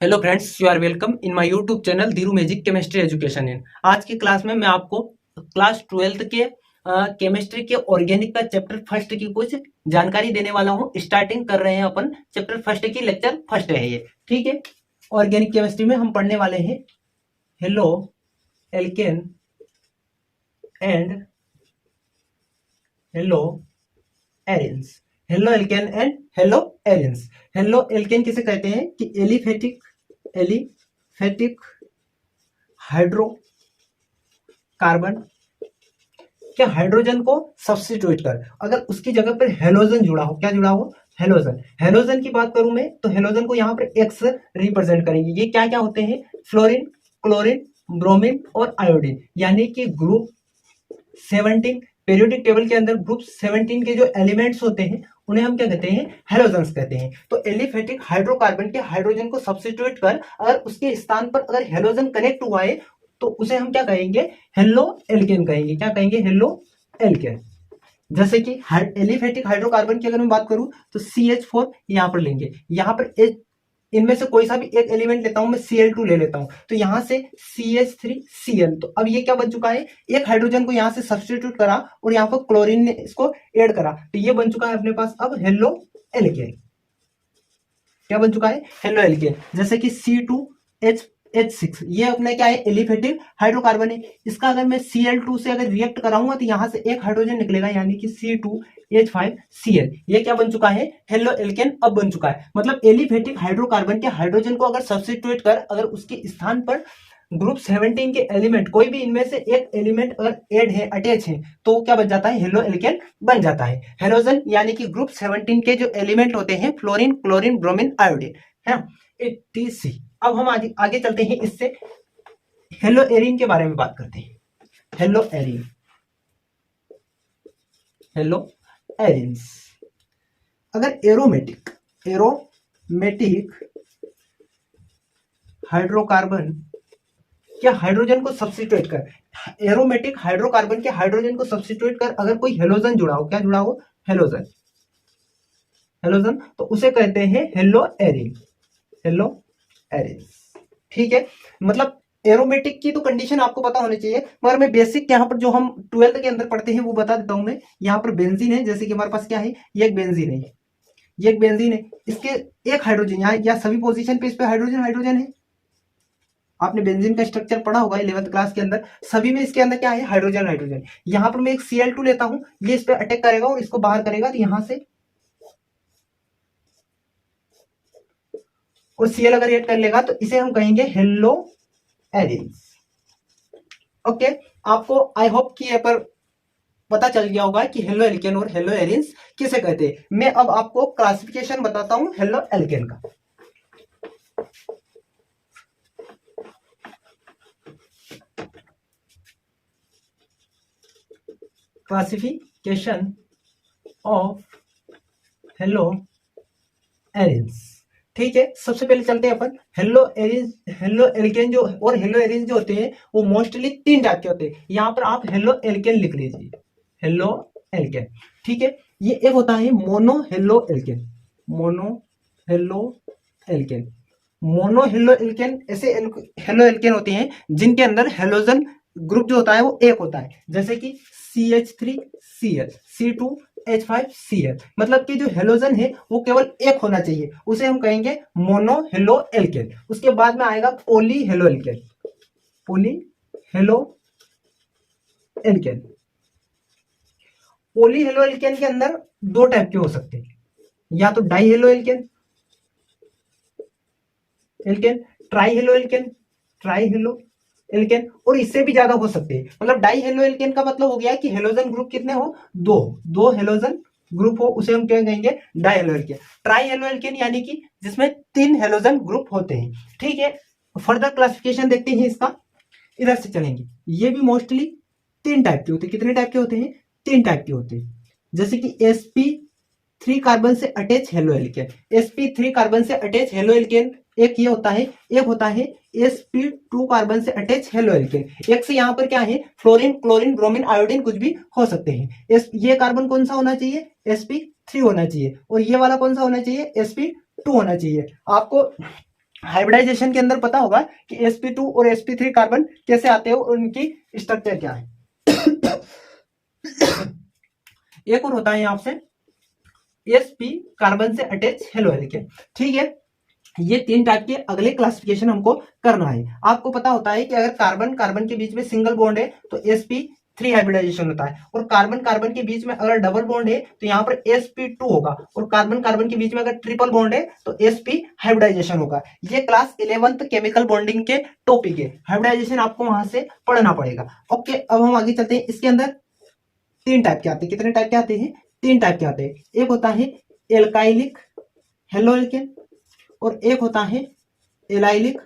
Hello friends, you are welcome in my YouTube channel Dheeru magic chemistry education in. आज की class में मैं आपको क्लास 12th के केमिस्ट्री के ऑर्गेनिक का चैप्टर फर्स्ट की कुछ जानकारी देने वाला हूं। स्टार्टिंग कर रहे हैं अपन चैप्टर फर्स्ट की, लेक्चर फर्स्ट है ये। ठीक है, ऑर्गेनिक केमिस्ट्री में हम पढ़ने वाले हैं halo alkane and hello arenes. Halo alkane and hello arenes. Halo alkane किसे कहते हैं कि एलिफेटिक हाइड्रोकार्बन के हाइड्रोजन को सब्स्टिट्यूट कर अगर उसकी जगह पर हेलोजन जुड़ा हो, क्या जुड़ा हो? हेलोजन। हेलोजन की बात करूं मैं तो हेलोजन को यहां पर एक्स रिप्रेजेंट करेंगे। ये क्या क्या होते हैं? फ्लोरीन, क्लोरीन, ब्रोमीन और आयोडीन, यानी कि ग्रुप 17 पीरियोडिक टेबल के अंदर ग्रुप 17 के जो एलिमेंट्स होते हैं उन्हें हम क्या कहते हैं? हेलोजन्स कहते हैं। तो एलिफेटिक हाइड्रोकार्बन के हाइड्रोजन को सब्स्टिट्यूट कर अगर उसके स्थान पर अगर हेलोजन कनेक्ट हुआ है तो उसे हम क्या कहेंगे? हेलो एल्केन कहेंगे। क्या कहेंगे? Halo alkane. जैसे कि एलिफेटिक हाइड्रोकार्बन की अगर मैं बात करूं तो CH4 यहां पर लेंगे। यहां पर इनमें से कोई सा भी एक एलिमेंट लेता हूं मैं, Cl2 ले लेता हूं तो यहां से CH3Cl। तो अब ये क्या बन चुका है? एक हाइड्रोजन को यहां से सब्स्टिट्यूट करा और यहां पर क्लोरीन ने इसको ऐड करा तो ये बन चुका है अपने पास अब हेलो एल्केन। क्या बन चुका है? Halo alkane. जैसे कि C2H6, ये अपने क्या है? एलिफेटिक हाइड्रोकार्बन है। इसका अगर मैं Cl2 से अगर रिएक्ट कराऊंगा तो यहां से एक हाइड्रोजन निकलेगा, यानी कि C2H5Cl। ये क्या बन चुका है? हेलो एल्केन अब बन चुका है। मतलब एलिफेटिक हाइड्रोकार्बन के हाइड्रोजन को अगर सब्स्टिट्यूट कर अगर उसके स्थान पर ग्रुप 17 के एलिमेंट कोई भी इनमें से एक एलिमेंट अगर ऐड है, अटैच है, तो क्या बन जाता है? हेलो एल्केन बन जाता है। हेलोजन यानी कि ग्रुप 17 के जो एलिमेंट होते हैं फ्लोरीन, क्लोरीन, ब्रोमीन, आयोडीन है, etc। अब हम आगे चलते हैं, इससे हेलो एरिन के बारे में बात करते हैं। Hello Erin, hello arenes. अगर एरोमेटिक हाइड्रोकार्बन क्या हाइड्रोजन को सब्स्टिट्यूट कर, एरोमेटिक हाइड्रोकार्बन के हाइड्रोजन को सब्स्टिट्यूट कर अगर कोई हेलोजन जुड़ा हो, क्या जुड़ा हो? हेलोजन। हेलोजन तो उसे कहते हैं हेलो एरिन। Hello arenes. ठीक है, मतलब एरोमेटिक की तो कंडीशन आपको पता होनी चाहिए, मगर मैं बेसिक यहाँ पर जो हम 12th के अंदर पढ़ते हैं वो बता देता हूं मैं। यहाँ पर बेंजीन है, जैसे कि हमारे पास क्या है? ये एक बेंजीन है, ये एक बेंजीन है। इसके एक हाइड्रोजन यहाँ या सभी पोजीशन पे इस पे हाइड्रोजन हाइड्रोजन है। आपने बेंजीन का स्ट्रक्चर पढ़ा होगा 11th क्लास के अंदर। सभी में इसके अंदर क्या है? Hydrogen hydrogen. यहाँ पर मैं एक Cl2 लेता हूं, ये इस पे अटैक करेगा और इसको बाहर करेगा तो यहां से और Cl अगर ऐड कर लेगा तो इसे हम कहेंगे हेलो एरिन्स। ओके, आपको आई होप कि यहाँ पर पता चल गया होगा कि हेलो एल्केन और हेलो एरिन्स किसे कहते हैं। मैं अब आपको क्लासिफिकेशन बताता हूं हेलो एल्केन का। Classification of hello arenes. ठीक है, सबसे पहले चलते हैं अपन हेलो एरिन, हेलो एल्केन जो और हेलो एरिन जो होते हैं वो मोस्टली 3 टाइप के होते हैं। यहां पर आप हेलो एल्केन लिख लीजिए, हेलो एल्केन। ठीक है, ये एक होता है mono halo alkane. Mono halo alkane, mono halo alkane ऐसे हेलो एल्केन होते हैं जिनके अंदर हेलोजन ग्रुप जो होता है वो एक होता है, जैसे कि CH3Cl, C2H5Cl। मतलब कि जो हेलोजन है वो केवल एक होना चाहिए, उसे हम कहेंगे मोनो हेलो एल्केन। उसके बाद में आएगा poly halo alkane. Poly halo alkane, poly halo alkane के अंदर 2 टाइप के हो सकते हैं, या तो die halo alkane, try halo alkane और इससे भी ज्यादा हो सकते हैं। मतलब डाई हेलो एल्केन का मतलब हो गया कि हेलोजन ग्रुप कितने हो? दो हेलोजन ग्रुप हो, उसे हम क्या कहेंगे? Die halo alkane. Try halo alkane यानी कि जिसमें 3 हेलोजन ग्रुप होते हैं। ठीक है, फर्दर क्लासिफिकेशन देखते हैं इसका, इधर से चलेंगे। ये भी मोस्टली 3 टाइप के होते हैं। कितने टाइप के होते हैं? 3 टाइप के होते हैं, जैसे कि sp3 कार्बन से attach halo alkane. sp3 carbon से अटैच हेलो एल्केन एक ये होता है, एक होता है sp2 कार्बन से अटैच हेलो एल्केन। एक से यहाँ पर क्या है? फ्लोरीन, क्लोरीन, ब्रोमीन, आयोडीन कुछ भी हो सकते हैं। ये कार्बन कौन सा होना चाहिए? sp3 होना चाहिए। और ये वाला कौन सा होना चाहिए? sp2 होना चाहिए। आपको हाइब्रिडाइजेशन के अंदर पता होगा कि sp2 और sp3 कार्बन कैसे आते हैं और उनकी स्ट्रक्चर क्या है। एक और होता है यहाँ से sp कार्बन से अटैच हेलो एल्केन। ठीक है, ये तीन टाइप के अगले क्लासिफिकेशन हमको करना है। आपको पता होता है कि अगर कार्बन कार्बन के बीच में सिंगल बॉन्ड है तो sp3 हाइब्रिडाइजेशन होता है, और कार्बन कार्बन के बीच में अगर डबल बॉन्ड है तो यहाँ पर sp2 होगा, और कार्बन कार्बन के बीच में अगर ट्रिपल बॉन्ड है तो sp हाइब्रिडाइजेशन होगा। ये क्लास 11th केमिकल बॉन्डिंग के टॉपिक है, हाइब्रिडाइजेशन आपको वहां से पढ़ना पड़ेगा। ओके, अब हम आगे चलते हैं। इसके अंदर तीन टाइप के आते हैं। कितने टाइप के आते हैं? तीन टाइप के आते हैं। एक होता है एल्काइलिक हेलो एल्केन, और एक होता है एलाइलिक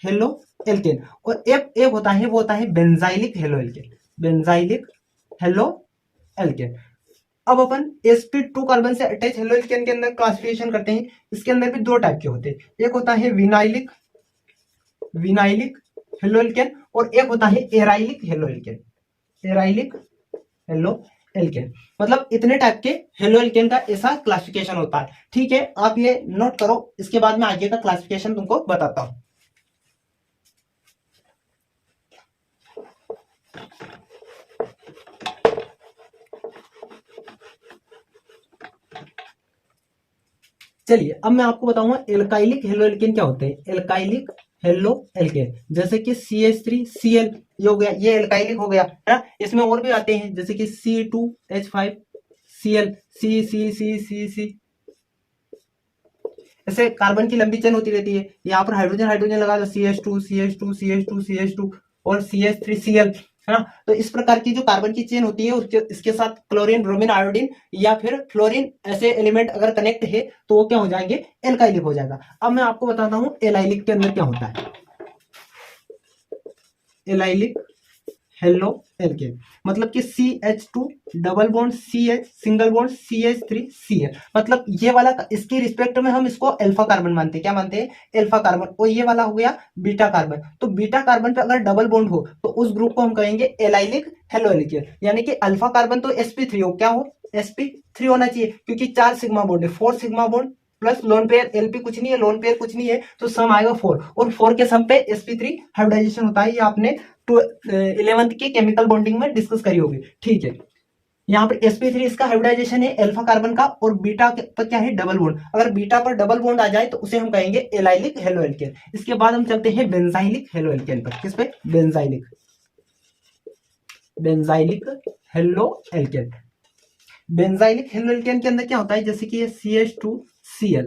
हेलो एल्केन, और एक होता है वो होता है benzylic halo alkane. Benzylic halo alkane. अब अपन sp2 कार्बन से अटैच हेलो एल्केन के अंदर क्लासिफिकेशन करते हैं। इसके अंदर भी दो टाइप के होते हैं। एक होता है विनाइलिक विनाइलिक हेलो एल्केन, और एक होता है arylic halo alkane. Arylic halo alkane. मतलब इतने टाइप के हेलो एल्केन का ऐसा क्लासिफिकेशन होता है। ठीक है, आप ये नोट करो, इसके बाद में आगे का क्लासिफिकेशन तुमको बताता हूं। चलिए, अब मैं आपको बताऊंगा एल्काइलिक हेलो एल्केन क्या होते हैं। एल्काइलिक हेलो एल्केन जैसे कि CH3Cl ये हो गया, ये एल्काइलिक हो गया है ना। इसमें और भी आते हैं जैसे कि C2H5Cl C। ऐसे कार्बन की लंबी चेन होती रहती है। यहाँ पर हाइड्रोजन हाइड्रोजन लगा दो, CH2 और CH3Cl, है ना। तो इस प्रकार की जो कार्बन की चेन होती है इसके साथ क्लोरीन ब्रोमीन आयोडीन या फिर फ्लोरीन ऐसे एलिमेंट अगर कनेक्ट है तो वो क्या हो जाएंगे? एल्काइलिक हो जाएगा। अब मैं आपको बताता हूं एलाइलिक के अंदर क्या होता है। एलाइलिक हेलो एल्केन मतलब कि CH2 double bond CH single bond CH3Cl, मतलब ये वाला इसकी रिस्पेक्ट में हम इसको अल्फा कार्बन मानते हैं। क्या मानते हैं? Alpha carbon. और ये वाला हो गया बीटा कार्बन। तो बीटा कार्बन पे अगर डबल बॉन्ड हो तो उस ग्रुप को हम कहेंगे एलाइलिक हेलो एल्केन। यानी कि अल्फा कार्बन तो sp3 हो, क्या हो? sp3 होना चाहिए, क्योंकि 4 सिग्मा बॉन्ड है, 4 sigma bond plus lone pair LP कुछ नहीं है, लोन पेयर कुछ नहीं है, तो सम आएगा 4, और 4 के सम पे sp3 हाइब्रिडाइजेशन होता है। ये आपने 11th की केमिकल बॉन्डिंग में डिस्कस करी होगी। ठीक है, यहाँ पर sp3 इसका हाइब्रिडाइजेशन है अल्फा कार्बन का, और बीटा पर क्या है? Double bond. अगर बीटा पर डबल बॉन्ड आ जाए तो उसे हम कहेंगे एलाइलिक हेलो एल्केन। इसके बाद हम चलते हैं बेंजाइलिक हेलो एल्केन पर। किस पे? Benzylic halo alkane. Benzylic halo alkane के अंदर क्या होता है? जैसे कि ये CH2Cl,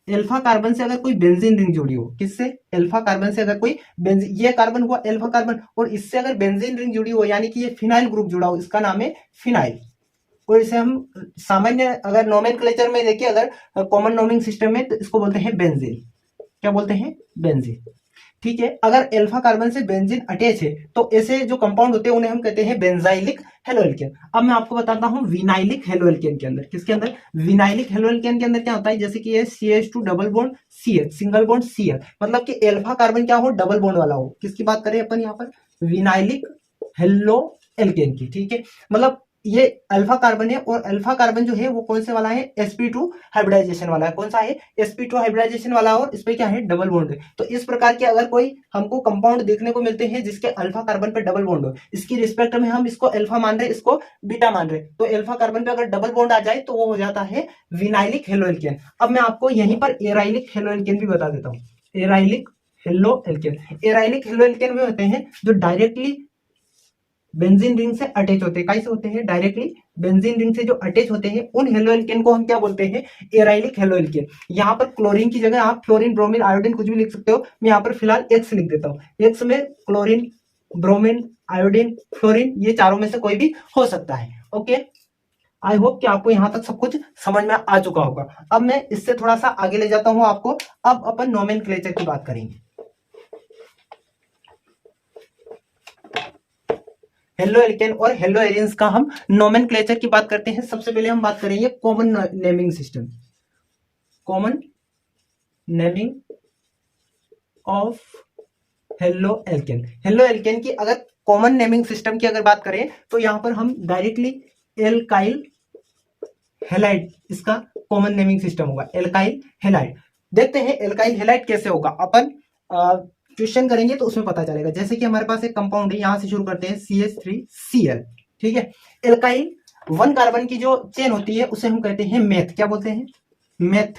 अल्फा कार्बन से अगर कोई बेंजीन रिंग जुड़ी हो, किससे? अल्फा कार्बन से अगर कोई बेंजीन, ये कार्बन हुआ अल्फा कार्बन, और इससे अगर बेंजीन रिंग जुड़ी हो यानी कि ये फिनाइल ग्रुप जुड़ा हो, इसका नाम है फिनाइल। और इसे हम सामान्य अगर नोमेनक्लेचर में देखिए, अगर कॉमन नोमिंग सिस्टम में, तो इसको बोलते हैं बेंजीन। क्या बोलते हैं? बेंजीन। ठीक है, अगर अल्फा कार्बन से बेंजीन अटैच है तो ऐसे जो कंपाउंड होते हैं उन्हें हम कहते हैं बेंजाइलिक हेलो एल्केन। अब मैं आपको बताता हूं विनाइलिक हेलो एल्केन के अंदर। किसके अंदर? विनाइलिक हेलो एल्केन के अंदर क्या होता है? जैसे कि ये CH2 double bond CH single bond Cl, मतलब कि अल्फा कार्बन क्या हो? डबल बॉन्ड वाला हो। किसकी बात करें अपन यहाँ पर? विनाइलिक हेलो एल्केन की। ठीक है, मतलब ये अल्फा कार्बन है, और अल्फा कार्बन जो है वो कौन से वाला है? sp2 हाइब्रिडाइजेशन वाला है। कौन सा है? sp2 हाइब्रिडाइजेशन वाला, और इस पे क्या है? डबल बॉन्ड है। तो इस प्रकार के अगर कोई हमको कंपाउंड देखने को मिलते हैं जिसके अल्फा कार्बन पे डबल बॉन्ड हो, इसकी रिस्पेक्ट में हम इसको अल्फा मान रहे, इसको बीटा मान रहे, तो अल्फा कार्बन पे अगर डबल बॉन्ड आ जाए तो वो हो जाता है विनाइलिक हेलो एल्केन। अब मैं आपको यहीं पर एराइलिक हेलो एल्केन भी बता देता हूँ। एराइलिक halo alkane, arylic halo alkene में होते हैं जो डायरेक्टली बेंजीन रिंग से अटैच होते हैं। कैसे होते हैं? डायरेक्टली बेंजीन रिंग से जो अटैच होते हैं उन हेलो एल्केन को हम क्या बोलते हैं? एराइलिक हेलो एल्केन। यहाँ पर क्लोरीन की जगह आप फ्लोरीन ब्रोमीन आयोडीन कुछ भी लिख सकते हो। मैं यहाँ पर फिलहाल एक्स लिख देता हूँ। एक्स में क्लोरीन ब्रोमीन आयोडीन फ्लोरीन, ये चारों में से कोई भी हो सकता है। ओके, आई होप कि आपको यहाँ तक सब कुछ समझ में आ चुका होगा। अब मैं इससे थोड़ा सा आगे ले जाता हूँ आपको। अब अपन नोमेनक्लेचर की बात करेंगे। हेलो एल्केन और हेलो एरियंस का हम नोमेनक्लेचर की बात करते हैं। सबसे पहले हम बात करेंगे common naming system. Common naming of halo alkane. Halo alkane की अगर कॉमन नेमिंग सिस्टम की अगर बात करें तो यहां पर हम डायरेक्टली एल्काइल हैलाइड, इसका कॉमन नेमिंग सिस्टम होगा एल्काइल हैलाइड। देखते हैं एल्काइल हैलाइड कैसे होगा, अपन क्वेश्चन करेंगे तो उसमें पता चलेगा। जैसे कि हमारे पास एक कंपाउंड है, यहां से शुरू करते हैं CH3Cl, ठीक है। एल्काइल 1 कार्बन की जो चेन होती है उसे हम कहते हैं मेथ, क्या बोलते हैं, मेथ।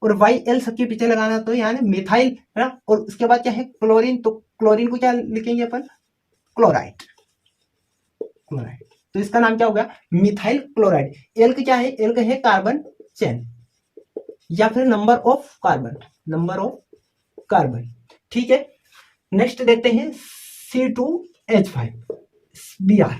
और YL सबके पीछे लगाना तो यहाँ मिथाइल है ना। और उसके बाद क्या है क्लोरीन, तो क्लोरीन को क्या लिखेंगे अपन, क्लोराइड, क्लोराइड। तो इसका नाम क्या होगा, मिथाइल क्लोराइड। एल्क क्या है, एल्क है कार्बन चेन या फिर number of carbon, number of carbon, ठीक है। नेक्स्ट देखते हैं C2H5 Br।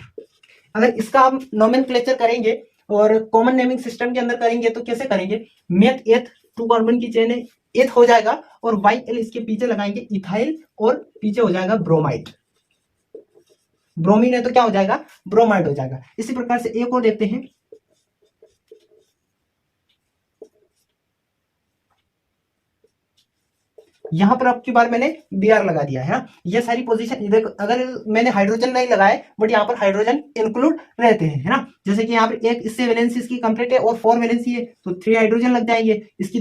अगर इसका हम नोमेनक्लेचर करेंगे और कॉमन नेमिंग सिस्टम के अंदर करेंगे तो कैसे करेंगे, मेथ एथ 2 कार्बन की चेन है, एथ हो जाएगा और YL इसके पीछे लगाएंगे इथाइल और पीछे हो जाएगा ब्रोमाइड, ब्रोमीन है तो क्या हो जाएगा, ब्रोमाइड हो जाएगा। इसी प्रकार से एक और देखते हैं, यहां पर आपकी बार मैंने Br लगा दिया है। ये सारी पोजीशन, अगर मैंने हाइड्रोजन नहीं लगाए बट यहाँ पर हाइड्रोजन इंक्लूड रहते हैं, है ना। जैसे कि यहाँ पर एक इससे वैलेंसी इसकी कंप्लीट है और 4 वैलेंसी है तो 3 हाइड्रोजन लग जाएंगे, इसकी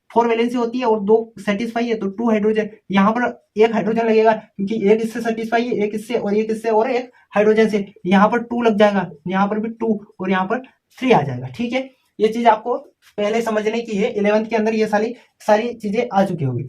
4 वैलेंसी होती है और 2 सेटिस्फाई है तो 2 हाइड्रोजन। यहाँ पर 1 हाइड्रोजन लगेगा क्योंकि एक इससे सेटिस्फाई है, एक इससे और एक इससे और एक हाइड्रोजन से, यहाँ पर 2 लग जाएगा, यहाँ पर भी 2 और यहाँ पर 3 आ जाएगा, ठीक है। ये चीज आपको पहले समझने की है, 11th के अंदर ये सारी चीजें आ चुकी होगी।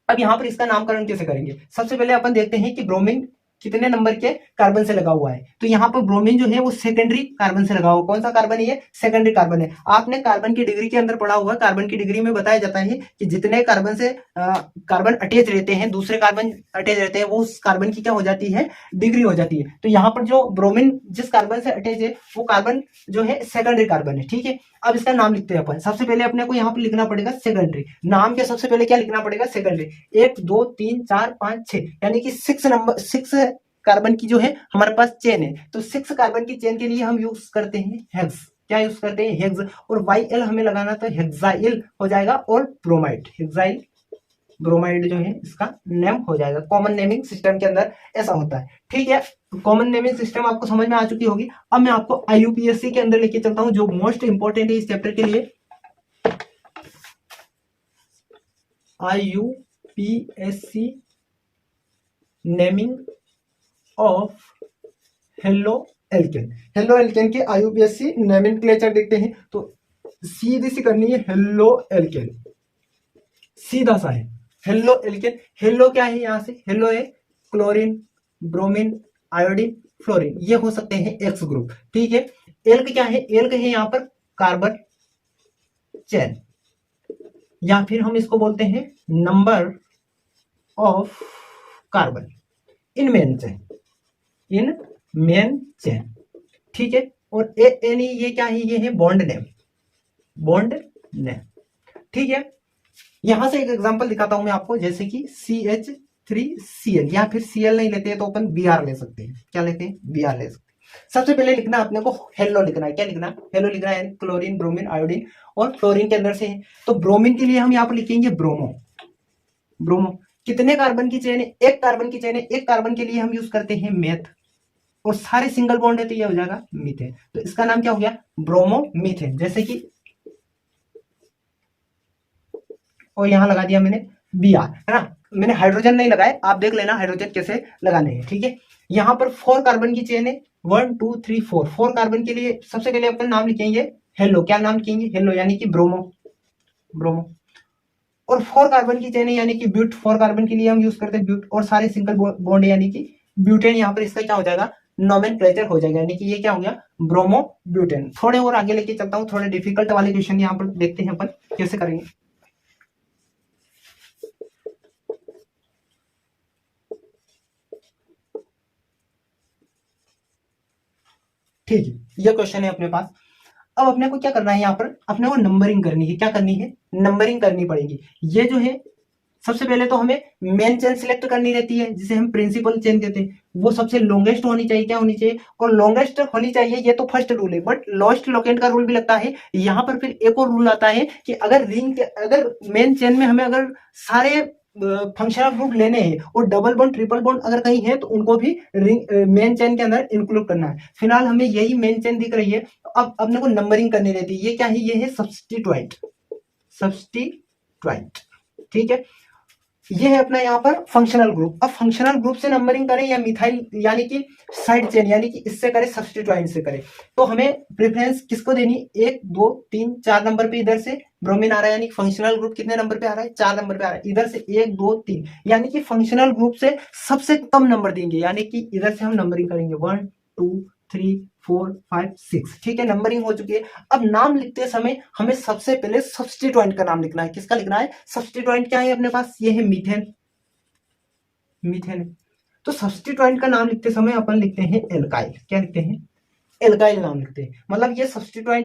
अब यहाँ पर इसका नामकरण कैसे करेंगे, सबसे पहले अपन देखते हैं कि ब्रोमीन कितने नंबर के कार्बन से लगा हुआ है। तो यहाँ पर ब्रोमीन जो है वो सेकेंडरी कार्बन से लगा हुआ, कौन सा कार्बन है ये, सेकेंडरी कार्बन है। आपने कार्बन की डिग्री के अंदर पढ़ा हुआ, कार्बन की डिग्री में बताया जाता है कि जितने कार्बन से कार्बन अटैच रहते हैं, दूसरे कार्बन अटैच रहते हैं, वो उस कार्बन की क्या हो जाती है, डिग्री हो जाती है। तो यहाँ पर जो ब्रोमीन जिस कार्बन से अटैच है वो कार्बन जो है सेकेंडरी कार्बन है, ठीक है। अब इसका नाम लिखते हैं अपन, सबसे पहले अपने को यहाँ पर लिखना पड़ेगा सेकेंडरी, नाम के सबसे पहले क्या लिखना पड़ेगा, सेकेंडरी। 1 2 3 4 5 6 यानी कि 6 कार्बन की जो है हमारे पास चेन है, तो 6 कार्बन की चेन के लिए हम यूज करते हैं हेक्स, क्या यूज करते हैं, हेक्स। और YL हमें लगाना तो हेक्साइल हो जाएगा और ब्रोमाइड, हेक्साइल ब्रोमाइड जो है इसका नेम हो जाएगा। कॉमन नेमिंग सिस्टम के अंदर ऐसा होता है, ठीक है। कॉमन नेमिंग सिस्टम आपको समझ में आ चुकी होगी। अब मैं आपको IUPAC के अंदर लेके चलता हूं जो मोस्ट इंपॉर्टेंट है इस चैप्टर के लिए। IUPAC naming of halo alkane, halo alkane के IUPAC नोमेनक्लेचर देखते हैं। तो सीधी सी करनी है, हेलो एल्केन सीधा सा है, हेलो एल्केन। हेलो क्या है, यहां से हेलो है क्लोरीन, ब्रोमीन, आयोडीन, फ्लोरीन, ये हो सकते हैं एक्स ग्रुप, ठीक है। एल्क क्या है, एल्क है यहाँ पर कार्बन चेन, या फिर हम इसको बोलते हैं number of carbon in main chain, in main chain, ठीक है। और एन ये क्या है, ये है बॉन्ड नेम, बॉन्ड नेम, ठीक है। यहां से एक एग्जांपल दिखाता हूं मैं आपको, जैसे कि CH3Cl, या फिर Cl नहीं लेते हैं तो अपन Br ले सकते हैं, क्या लेते हैं, Br ले सकते हैं। सबसे पहले लिखना अपने को हेलो लिखना है, क्या लिखना, हेलो लिखना है, क्लोरीन, ब्रोमीन, आयोडीन और फ्लोरीन के अंदर से है। तो ब्रोमीन के लिए हम यहाँ पर लिखेंगे ब्रोमो, ब्रोमो। कितने कार्बन की चेन है, 1 कार्बन की चेन है, 1 कार्बन के लिए हम यूज करते हैं मेथ, और सारे सिंगल बॉन्ड है तो ये हो जाएगा मीथेन। तो इसका नाम क्या हो गया, ब्रोमो मीथेन। जैसे कि और यहां लगा दिया मैंने Br, है ना, मैंने हाइड्रोजन नहीं लगाए, आप देख लेना हाइड्रोजन कैसे लगाने हैं, ठीक है। यहां पर 4 कार्बन की चेन है, 1 2 3 4, 4 कार्बन के लिए सबसे पहले अपन नाम लिखेंगे हेलो, क्या नाम लिखेंगे, हेलो यानी कि ब्रोमो, ब्रोमो। और 4 कार्बन की चेन है यानी कि ब्यूट, 4 कार्बन के लिए हम यूज करते हैं ब्यूट, और सारे सिंगल बॉन्ड यानी कि ब्यूटेन, यहाँ पर इसका क्या हो जाएगा, नोमेनक्लेचर हो जाएगा, यानी कि ये क्या हो गया, ब्रोमो ब्यूटेन। थोड़े और आगे लेके चलता हूँ, थोड़े डिफिकल्ट वाले क्वेश्चन यहाँ पर देखते हैं अपन कैसे करेंगे। ठीक है, ये क्वेश्चन है अपने पास। अब अपने को क्या करना है, यहाँ पर अपने को नंबरिंग करनी है, क्या करनी है, नंबरिंग करनी पड़ेगी। ये जो है सबसे पहले तो हमें मेन चेन सिलेक्ट करनी रहती है, जिसे हम प्रिंसिपल चेन कहते हैं, वो सबसे लॉन्गेस्ट होनी चाहिए, क्या होनी चाहिए, और लॉन्गेस्ट होनी चाहिए, ये तो फर्स्ट रूल है। बट लोएस्ट लोकेंट का रूल भी लगता है यहाँ पर। फिर एक और रूल आता है कि अगर रिंग के, अगर मेन चेन में हमें अगर सारे फंक्शनल ग्रुप लेने हैं और डबल बॉन्ड ट्रिपल बॉन्ड अगर कहीं है तो उनको भी रिंग मेन चेन के अंदर इंक्लूड करना है। फिलहाल हमें यही मेन चेन दिख रही है, अब अपने को नंबरिंग करनी रहती है। ये क्या है, ये है सब्स्टिट्यूएंट, सब्स्टिट्यूएंट, सब्स्टिट्यूएंट। ठीक है, ये है अपना यहाँ पर फंक्शनल ग्रुप। अब फंक्शनल ग्रुप से नंबरिंग करें या मिथाइल यानी कि साइड चेन यानी कि इससे करें, सब्स्टिट्यूएंट से करें, तो हमें प्रेफरेंस किसको देनी, 1 2 3 4 नंबर पे इधर से ब्रोमीन आ रहा है, यानी फंक्शनल ग्रुप कितने नंबर पे आ रहा है, 4 नंबर पे आ रहा है, इधर से 1 2 3, यानी कि फंक्शनल ग्रुप से सबसे कम नंबर देंगे, यानी कि इधर से हम नंबरिंग करेंगे 1 2 3 4 5 6। ठीक है, नंबरिंग हो चुकी है। अब नाम लिखते समय हमें सबसे पहले सब्स्टिट्यूएंट का नाम लिखना है। किसका लिखना है, सब्स्टिट्यूएंट क्या है अपने पास, ये है मीथेन, मीथेन। तो सब्स्टिट्यूएंट का नाम लिखते समय अपन लिखते हैं एल्काइल, क्या लिखते हैं, एल्काइल नाम लिखते हैं, मतलब ये सब्स्टिट्यूएंट